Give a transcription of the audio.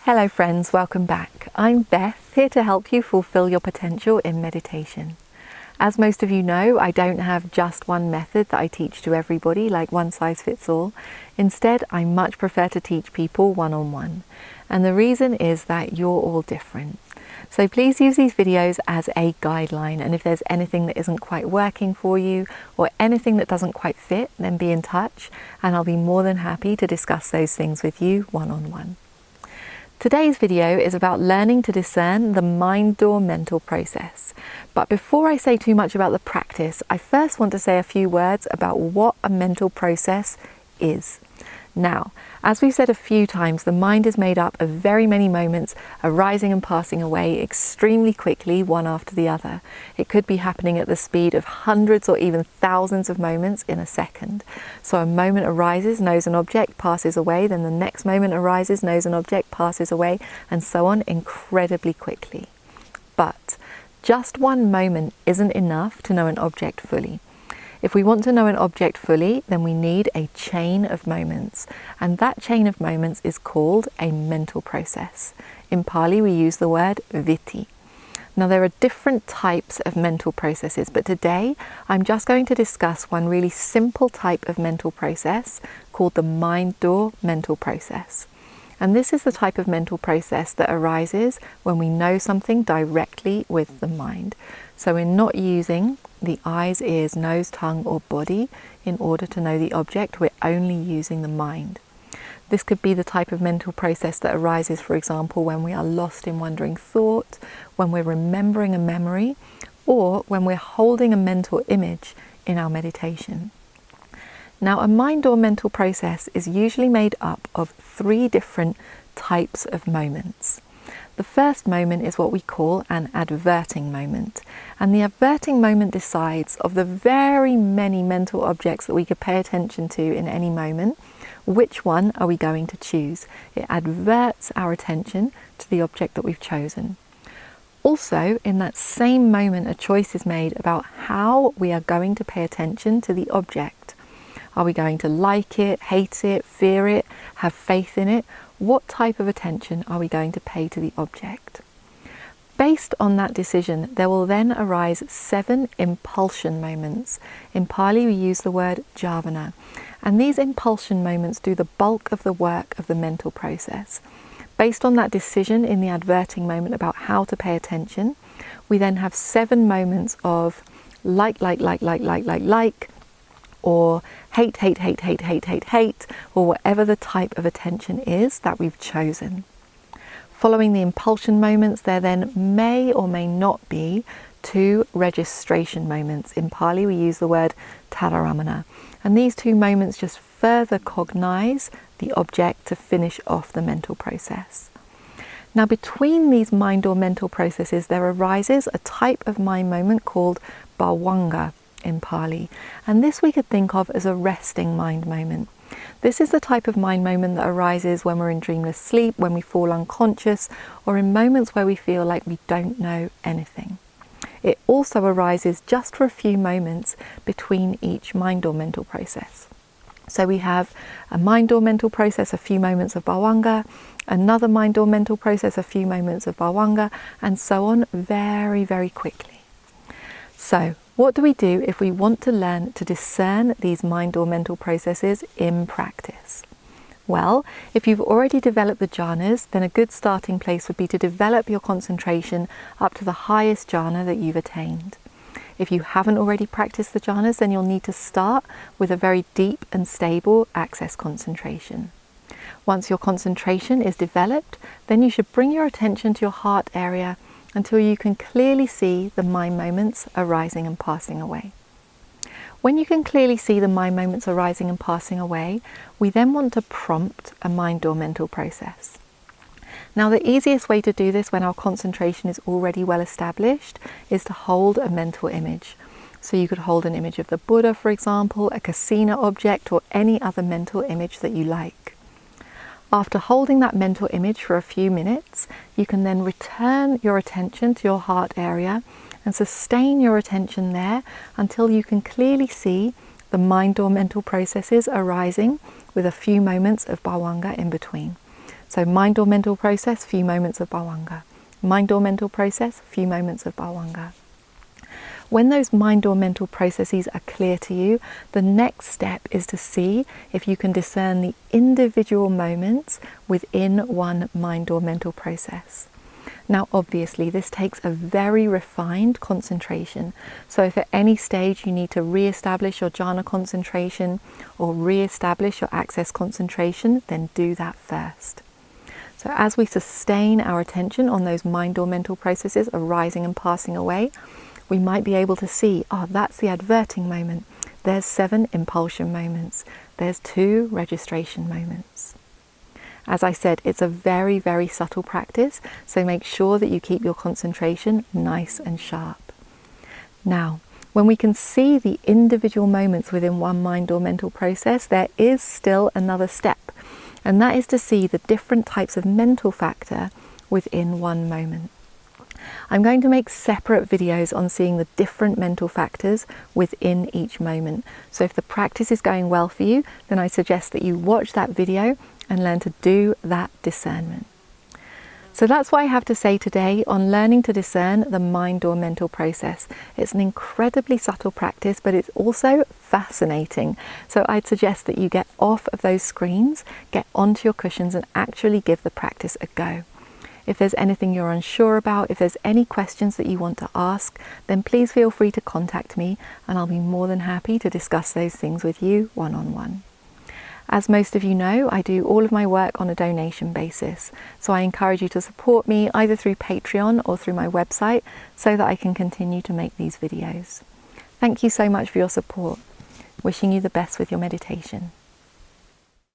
Hello friends, welcome back. I'm Beth, here to help you fulfill your potential in meditation. As most of you know, I don't have just one method that I teach to everybody, like one size fits all. Instead, I much prefer to teach people one-on-one. And the reason is that you're all different. So please use these videos as a guideline, and if there's anything that isn't quite working for you or anything that doesn't quite fit, then be in touch and I'll be more than happy to discuss those things with you one-on-one. Today's video is about learning to discern the mind door mental process. But before I say too much about the practice, I first want to say a few words about what a mental process is. Now, as we've said a few times, the mind is made up of very many moments arising and passing away extremely quickly, one after the other. It could be happening at the speed of hundreds or even thousands of moments in a second. So a moment arises, knows an object, passes away, then the next moment arises, knows an object, passes away, and so on incredibly quickly. But just one moment isn't enough to know an object fully. If we want to know an object fully, then we need a chain of moments, and that chain of moments is called a mental process. In Pali, we use the word vitti. Now, there are different types of mental processes, but today I'm just going to discuss one really simple type of mental process called the mind door mental process. And this is the type of mental process that arises when we know something directly with the mind. So we're not using the eyes, ears, nose, tongue, or body in order to know the object. We're only using the mind. This could be the type of mental process that arises, for example, when we are lost in wandering thought, when we're remembering a memory, or when we're holding a mental image in our meditation. Now, a mind or mental process is usually made up of three different types of moments. The first moment is what we call an adverting moment. And the adverting moment decides of the very many mental objects that we could pay attention to in any moment, which one are we going to choose? It adverts our attention to the object that we've chosen. Also, in that same moment, a choice is made about how we are going to pay attention to the object. Are we going to like it, hate it, fear it, have faith in it? What type of attention are we going to pay to the object? Based on that decision, there will then arise 7 impulsion moments. In Pali, we use the word javana. And these impulsion moments do the bulk of the work of the mental process. Based on that decision in the adverting moment about how to pay attention, we then have 7 moments of like, or hate, or whatever the type of attention is that we've chosen. Following the impulsion moments, there then may or may not be 2 registration moments. In Pali, we use the word tadaramana. And these 2 moments just further cognize the object to finish off the mental process. Now, between these mind or mental processes, there arises a type of mind moment called Balwanga in Pali. And this we could think of as a resting mind moment. This is the type of mind moment that arises when we're in dreamless sleep, when we fall unconscious, or in moments where we feel like we don't know anything. It also arises just for a few moments between each mind or mental process. So we have a mind or mental process, a few moments of Balwanga, another mind or mental process, a few moments of Balwanga, and so on very, very quickly. So, what do we do if we want to learn to discern these mind or mental processes in practice? Well, if you've already developed the jhanas, then a good starting place would be to develop your concentration up to the highest jhana that you've attained. If you haven't already practiced the jhanas, then you'll need to start with a very deep and stable access concentration. Once your concentration is developed, then you should bring your attention to your heart area until you can clearly see the mind moments arising and passing away. When you can clearly see the mind moments arising and passing away, we then want to prompt a mind or mental process. Now, the easiest way to do this when our concentration is already well established is to hold a mental image. So you could hold an image of the Buddha, for example, a kasina object, or any other mental image that you like. After holding that mental image for a few minutes, you can then return your attention to your heart area and sustain your attention there until you can clearly see the mind or mental processes arising with a few moments of Balwanga in between. So mind or mental process, few moments of Balwanga. Mind or mental process, few moments of Balwanga. When those mind or mental processes are clear to you, the next step is to see if you can discern the individual moments within one mind or mental process. Now, obviously, this takes a very refined concentration. So if at any stage you need to re-establish your jhana concentration or re-establish your access concentration, then do that first. So as we sustain our attention on those mind or mental processes arising and passing away, we might be able to see, oh, that's the adverting moment. There's 7 impulsion moments. There's 2 registration moments. As I said, it's a very, very subtle practice, so make sure that you keep your concentration nice and sharp. Now, when we can see the individual moments within one mind or mental process, there is still another step, and that is to see the different types of mental factor within one moment. I'm going to make separate videos on seeing the different mental factors within each moment. So if the practice is going well for you, then I suggest that you watch that video and learn to do that discernment. So that's what I have to say today on learning to discern the mind or mental process. It's an incredibly subtle practice, but it's also fascinating. So I'd suggest that you get off of those screens, get onto your cushions and actually give the practice a go. If there's anything you're unsure about, if there's any questions that you want to ask, then please feel free to contact me and I'll be more than happy to discuss those things with you one-on-one. As most of you know, I do all of my work on a donation basis, so I encourage you to support me either through Patreon or through my website so that I can continue to make these videos. Thank you so much for your support. Wishing you the best with your meditation.